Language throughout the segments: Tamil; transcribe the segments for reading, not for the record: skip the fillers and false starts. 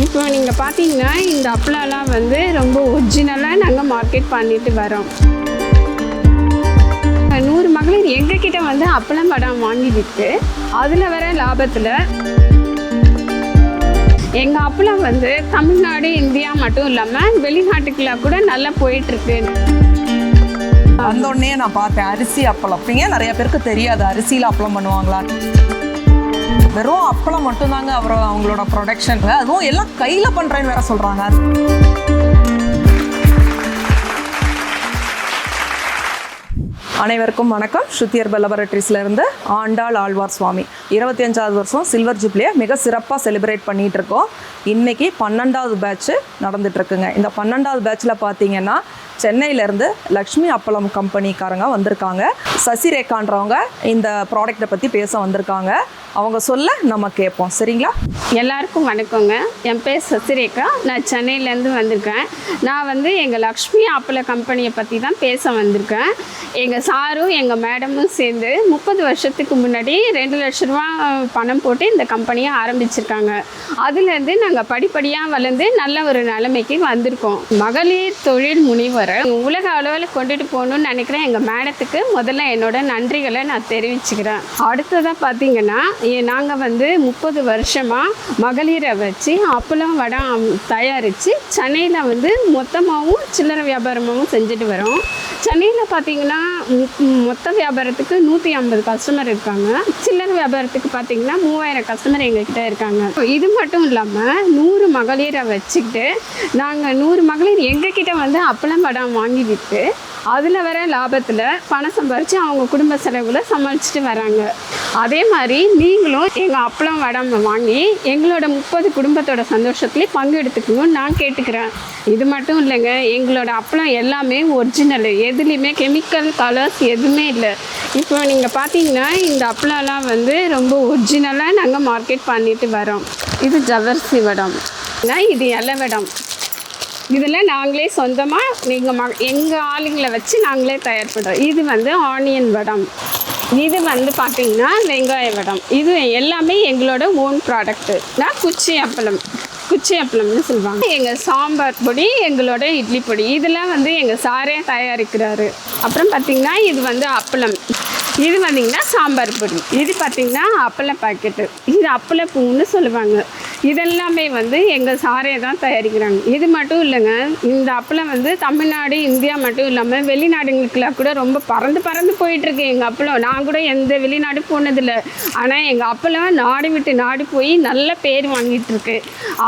இப்போ நீங்கள் பார்த்தீங்கன்னா இந்த அப்பளம்லாம் வந்து ரொம்ப ஒரிஜினலாக நாங்கள் மார்க்கெட் பண்ணிட்டு வரோம். 100 மகளிர் எங்ககிட்ட வந்து அப்பளம் படம் வாங்கி விற்று அதில் வர லாபத்தில் எங்கள் அப்பளம் வந்து தமிழ்நாடு இந்தியா மட்டும் இல்லாமல் வெளிநாட்டுக்குலாம் கூட நல்லா போயிட்டுருக்கு. வந்தோடனே நான் பார்த்தேன் அரிசி அப்பளம். ஏன் நிறைய பேருக்கு தெரியாது அரிசியில் அப்பளம் பண்ணுவாங்களா. வெறும் அப்பளம் மட்டும்தாங்க அவங்களோட ப்ரொடக்ஷன். அதுவும் எல்லாம் கையில் பண்ணுறேன்னு வேற சொல்கிறாங்க. அனைவருக்கும் வணக்கம். ஸ்ருதி ஹெர்பல் லேபரட்டரிஸ்லேருந்து ஆண்டாள் ஆழ்வார் சுவாமி 25வது வருஷம் சில்வர் ஜூப்ளியை மிக சிறப்பாக செலிப்ரேட் பண்ணிகிட்டு இருக்கோம். இன்றைக்கி 12வது பேட்ச்சு நடந்துகிட்ருக்குங்க. இந்த 12வது பேட்சில் பார்த்தீங்கன்னா சென்னையிலேருந்து லக்ஷ்மி அப்பளம் கம்பெனிக்காரங்க வந்திருக்காங்க. சசிரேகான்றவங்க இந்த ப்ராடக்டை பற்றி பேச வந்திருக்காங்க. அவங்க சொல்ல நம்ம கேட்போம். சரிங்களா? எல்லாருக்கும் வணக்கங்க. என் பேர் சசிரேகா. நான் சென்னையிலேருந்து வந்திருக்கேன். நான் வந்து எங்கள் லக்ஷ்மி அப்பள கம்பெனியை பற்றி தான் பேச வந்திருக்கேன். எங்கள் சாரும் எங்கள் மேடமும் சேர்ந்து 30 வருஷத்துக்கு முன்னாடி 2 லட்ச ரூபா பணம் போட்டு இந்த கம்பெனியை ஆரம்பிச்சிருக்காங்க. அதுலேருந்து நாங்கள் படிப்படியாக வளர்ந்து நல்ல ஒரு நிலைமைக்கு வந்திருக்கோம். மகளிர் தொழில் முனைவரை உலக அளவில் கொண்டுட்டு போகணும்னு நினைக்கிறேன் எங்கள் மேடத்துக்கு முதல்ல என்னோட நன்றிகளை நான் தெரிவிச்சுக்கிறேன். அடுத்ததாக பார்த்தீங்கன்னா நாங்கள் வந்து 30 வருஷமாக மகளிரை வச்சு அப்பளம் வடம் தயாரித்து சென்னையில் வந்து மொத்தமாகவும் சில்லறை வியாபாரமாகவும் செஞ்சுட்டு வரோம். சென்னையில் பார்த்தீங்கன்னா மொத்த வியாபாரத்துக்கு 150 கஸ்டமர் இருக்காங்க. சில்லறை வியாபாரத்துக்கு பார்த்தீங்கன்னா 3000 கஸ்டமர் எங்ககிட்ட இருக்காங்க. இது மட்டும் இல்லாமல் 100 மகளிரை வச்சுக்கிட்டு நாங்கள் 100 மகளிர் எங்ககிட்ட வந்து அப்பளம் வடம் வாங்கி விற்று அதில் வர லாபத்தில் பணம் சம்பாரித்து அவங்க குடும்ப செலவில் சமாளிச்சுட்டு வராங்க. அதே மாதிரி நீங்களும் எங்கள் அப்பளம் வடம் வாங்கி எங்களோட 30 குடும்பத்தோட சந்தோஷத்துலேயே பங்கு எடுத்துக்கணும்னு நான் கேட்டுக்கிறேன். இது மட்டும் இல்லைங்க, எங்களோட அப்பளம் எல்லாமே ஒரிஜினல், எதுலேயுமே கெமிக்கல் கலர்ஸ் எதுவுமே இல்லை. இப்போ நீங்கள் பார்த்தீங்கன்னா இந்த அப்பளம்லாம் வந்து ரொம்ப ஒரிஜினலாக நாங்கள் மார்க்கெட் பண்ணிட்டு வரோம். இது ஜவ்வரிசி வடம், இது இலை வடம். இதில் நாங்களே சொந்தமாக எங்கள் ஆளுங்களை வச்சு நாங்களே தயார் பண்ணுறோம். இது வந்து ஆனியன் வடம். இது வந்து பார்த்திங்கன்னா வெங்காய வடம். இது எல்லாமே எங்களோட ஓன் ப்ராடக்ட்டு. நான் குச்சி அப்பளம்னு சொல்லுவாங்க. எங்கள் சாம்பார் பொடி, எங்களோட இட்லி பொடி, இதெல்லாம் வந்து எங்கள் சாரே தயாரிக்கிறாரு. அப்புறம் பார்த்திங்கன்னா இது வந்து அப்பளம். இது பார்த்திங்கன்னா சாம்பார் பொடி. இது பார்த்திங்கன்னா அப்பள பாக்கெட்டு. இது அப்பள பூன்னு சொல்லுவாங்க. இதெல்லாமே வந்து எங்கள் சாரே தான் தயாரிக்கிறாங்க. இது மட்டும் இல்லைங்க, இந்த அப்பளம் வந்து தமிழ்நாடு இந்தியா மட்டும் இல்லாமல் வெளிநாடுங்களுக்கெல்லாம் கூட ரொம்ப பறந்து போயிட்டுருக்கு எங்கள் அப்பளம். நான் கூட எந்த வெளிநாடு போனதில்லை. ஆனால் எங்கள் அப்பளம் நாடு விட்டு நாடு போய் நல்ல பேர் வாங்கிட்டுருக்கு.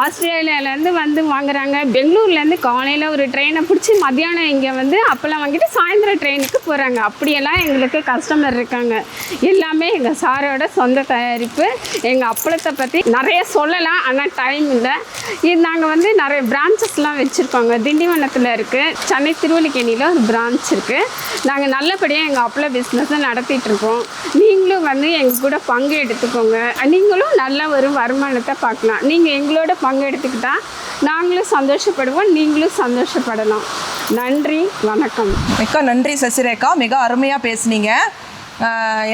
ஆஸ்திரேலியாவிலேருந்து வந்து வாங்குறாங்க. பெங்களூர்லேருந்து காலையில் ஒரு ட்ரெயினை பிடிச்சி மத்தியானம் இங்கே வந்து அப்பளம் வாங்கிட்டு சாயந்தரம் ட்ரெயினுக்கு போகிறாங்க. அப்படியெல்லாம் எங்களுக்கு கஸ்டமர் இருக்காங்க. எல்லாமே எங்கள் சாரோட சொந்த தயாரிப்பு. எங்கள் அப்பளத்தை பற்றி நிறைய சொல்லலாம், ஆனால் டைம் இல்லை. இது நாங்கள் வந்து நிறைய பிரான்ச்சஸ்லாம் வச்சுருக்கோங்க. திண்டிவனத்தில் இருக்குது, சென்னை திருவல்லிக்கேணியில் ஒரு பிரான்ச் இருக்குது. நாங்கள் நல்லபடியாக எங்கள் அப்பள பிஸ்னஸை நடத்திட்டுருக்கோம். நீங்களும் வந்து எங்கள் கூட பங்கு எடுத்துக்கோங்க. நீங்களும் நல்ல ஒரு வருமானத்தை பார்க்கலாம். நீங்கள் எங்களோட பங்கு எடுத்துக்கிட்டால் நாங்களும் சந்தோஷப்படுவோம், நீங்களும் சந்தோஷப்படலாம். நன்றி, வணக்கம். மிக்க நன்றி சசிரேகா, மிக அருமையாக பேசுனீங்க.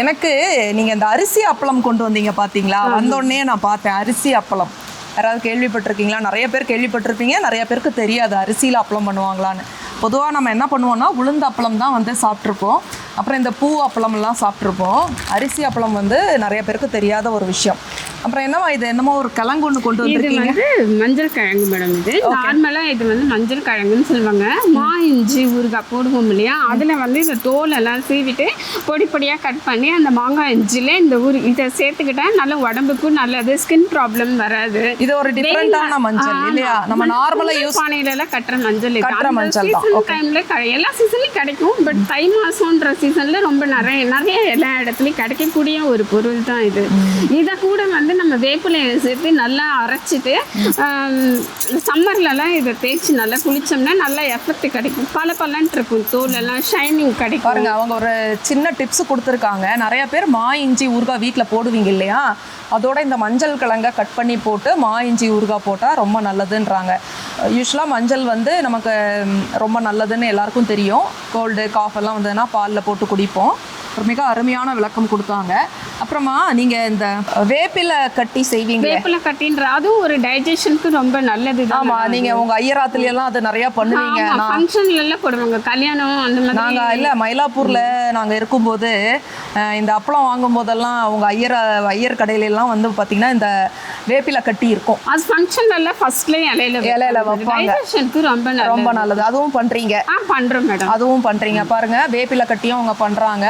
எனக்கு நீங்கள் இந்த அரிசி அப்பளம் கொண்டு வந்தீங்க பார்த்தீங்களா, வந்தோடனே நான் பார்த்தேன் அரிசி அப்பளம். யாராவது கேள்விப்பட்டிருக்கீங்களா? நிறைய பேர் கேள்விப்பட்டிருப்பீங்க, நிறைய பேருக்கு தெரியாது அரிசியில் அப்பளம் பண்ணுவாங்களான்னு. பொதுவாக நம்ம என்ன பண்ணுவோம்னா உளுந்து அப்பளம் தான் வந்து சாப்பிட்ருப்போம். அப்புறம் இந்த பூ அப்பளம்லாம் சாப்பிட்ருப்போம். அரிசி அப்பளம் வந்து நிறைய பேருக்கு தெரியாத ஒரு விஷயம். அப்புறம் என்னமோ ஒரு கிழங்கு ஒன்று கொண்டு வந்துருக்கீங்க. இது வந்து மஞ்சள் கிழங்கு மேடம். இது நார்மலாக இது வந்து மஞ்சள் கிழங்குன்னு சொல்லுவாங்க. இஞ்சி ஊறுகாய் போடுவோம் இல்லையா, அதில் வந்து இந்த தோலெல்லாம் சீவிட்டு பொடியாக கட் பண்ணி அந்த மாங்காய் இஞ்சியில் இந்த இதை சேர்த்துக்கிட்டா நல்ல உடம்புக்கும் நல்லது, ஸ்கின் ப்ராப்ளம் வராது. இது ஒரு டிஃபரெண்டான மஞ்சள் இல்லையா? நம்ம நார்மலாக யூஸ் பானையிலலாம் கட்டுற மஞ்சள் தான். டைமில் எல்லா சீசன்லையும் கிடைக்கும். பட் தை மாதம்ன்ற சீசனில் ரொம்ப நிறைய எல்லா இடத்துலையும் கிடைக்கக்கூடிய ஒரு பொருள் தான் இது. இதை கூட வந்து நம்ம வேப்பிலையை சேர்த்து நல்லா அரைச்சிட்டு சம்மர்லலாம் இதை தேய்ச்சி நல்லா குளித்தோம்னா நல்லா எஃபெக்ட் கிடைக்கும். பலன்ட்டு இருக்கும், தோலெல்லாம் ஷைனிங் கிடைக்கும். பாருங்க, அவங்க ஒரு சின்ன டிப்ஸ் கொடுத்துருக்காங்க. நிறைய பேர் இஞ்சி ஊறுகாய் வீட்டில் போடுவீங்க இல்லையா, அதோட இந்த மஞ்சள் கிழங்கை கட் பண்ணி போட்டு இஞ்சி ஊறுகாய் போட்டால் ரொம்ப நல்லதுன்றாங்க. யூஸ்வலாக மஞ்சள் வந்து நமக்கு ரொம்ப நல்லதுன்னு எல்லாருக்கும் தெரியும். கோல்டு காஃபெல்லாம் வந்ததுன்னா பாலில் போட்டு குடிப்போம். ஒரு மிக அருமையான விளக்கம் கொடுத்தாங்க. அப்புறமா நீங்க இந்த வேப்பிலை கட்டி செய்வீங்க. வேப்பிலை கட்டின்ற அதுவும் ஒரு டைஜஷனுக்கு ரொம்ப நல்லது. ஆமா, நீங்க உங்க ஐயராத்துல எல்லாம் அது நிறைய பண்ணுவீங்க. ஃபங்க்ஷன்ல எல்லாம் போடுவாங்க, கல்யாணம் அந்த மாதிரி. நாங்க இல்ல மயிலாப்பூர்ல நாங்க இருக்கும்போது இந்த அப்பளம் வாங்கும் போதெல்லாம் உங்க ஐயர் கடையில எல்லாம் வந்து பாத்தீங்கன்னா இந்த வேப்பிலை கட்டி இருக்கும். அது ஃபங்க்ஷன்ல எல்லாம் ஃபர்ஸ்ட்ல இலையில வைப்பாங்க. டைஜஷனுக்கு ரொம்ப நல்லது. அதுவும் பண்றீங்க? பண்றோம் மேடம். அதுவும் பண்றீங்க. பாருங்க, வேப்பிலை கட்டியும் அவங்க பண்றாங்க.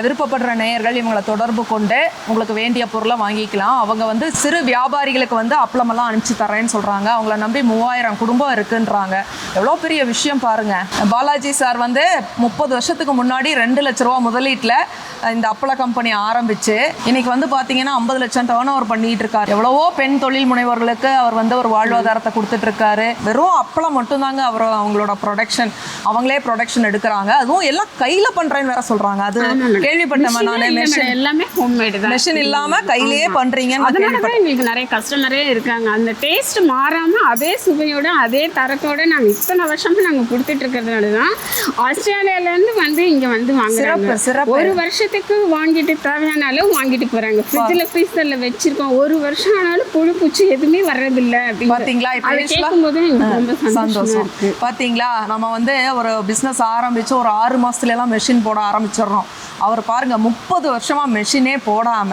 விருப்பப்படுற நேயர்கள் இவங்களை தொடர்பு கொண்டு உங்களுக்கு வேண்டிய பொருளை வாங்கிக்கலாம். அவங்க வந்து சிறு வியாபாரிகளுக்கு வந்து அப்பளமெல்லாம் அனுப்பிச்சு தரேன்னு சொல்றாங்க. அவங்கள நம்பி 3000 குடும்பம் இருக்குன்றாங்க. எவ்வளோ பெரிய விஷயம் பாருங்க. பாலாஜி சார் வந்து 30 வருஷத்துக்கு முன்னாடி 2 லட்ச ரூபா முதலீட்டில் இந்த அப்பள கம்பெனி ஆரம்பிச்சு இன்னைக்கு வந்து பார்த்தீங்கன்னா 50 லட்சம் டர்ன் ஓவர் பண்ணிட்டு இருக்காரு. எவ்வளவோ பெண் தொழில் முனைவர்களுக்கு அவர் வந்து ஒரு வாழ்வாதாரத்தை கொடுத்துட்டு இருக்காரு. வெறும் அப்பளம் மட்டும்தாங்க அவங்களோட ப்ரொடக்ஷன். அவங்களே ப்ரொடக்ஷன் எடுக்கிறாங்க. அதுவும் எல்லாம் கையில பண்றேன்னு வேற சொல்றாங்க. அது கேள்விப்பட்டேன் நானே. எல்லாமே ஹோம்மேட் தான். மெஷின் இல்லாம கையிலேயே பண்றீங்கன்னு அதனால எங்களுக்கு நிறைய கஸ்டமரே இருக்காங்க. அந்த டேஸ்ட் மாறாம அதே சுவையோட அதே தரத்தோட நாங்க இத்தனை வருஷமா நாங்க கொடுத்துட்டு இருக்கிறதுனால தான் ஆஸ்திரேலியால இருந்து வந்து இங்க வந்து வாங்குறாங்க. ஒரு வருஷத்துக்கு வாங்கிட்டு தேவையான அளவு வாங்கிட்டு போறாங்க. ஃப்ரிட்ஜ்ல ஃப்ரீசர்ல வச்சிருக்கோம். ஒரு வருஷம் ஆனாலும் புழு பூச்சி எதுவுமே வர்றதில்ல. பாத்தீங்களா? அதை கேட்கும்போது எனக்கு ரொம்ப சந்தோஷம். பாத்தீங்களா, நம்ம வந்து ஒரு பிசினஸ் ஆரம்பிச்சு ஒரு 6 மாசத்துல எல்லாம் மெஷின் போட ஆரம்பிச்சிடறோம். அவர் பாருங்க 30 வருஷமா மெஷினே போடாம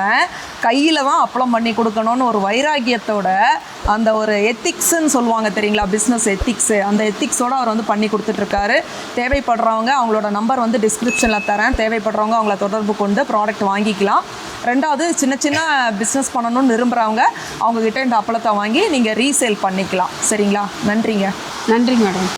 கையில தான் அப்பளம் பண்ணி கொடுக்கணும்னு ஒரு வைராகியத்தோட, அந்த ஒரு எத்திக்ஸ்ன்னு சொல்லுவாங்க தெரியுங்களா, பிஸ்னஸ் எத்திக்ஸ், அந்த எத்திக்ஸோட அவர் வந்து பண்ணி கொடுத்துட்டு இருக்காரு. தேவைப்படுறவங்க அவங்களோட நம்பர் வந்து டிஸ்கிரிப்ஷனில் தரேன். தேவைப்படுறவங்க அவங்கள தொடர்பு கொண்டு ப்ராடக்ட் வாங்கிக்கலாம். ரெண்டாவது, சின்ன சின்ன பிஸ்னஸ் பண்ணணும்னு விரும்புகிறவங்க அவங்கக்கிட்ட இந்த அப்பளத்தை வாங்கி நீங்கள் ரீசேல் பண்ணிக்கலாம். சரிங்களா? நன்றிங்க. நன்றி மேடம்.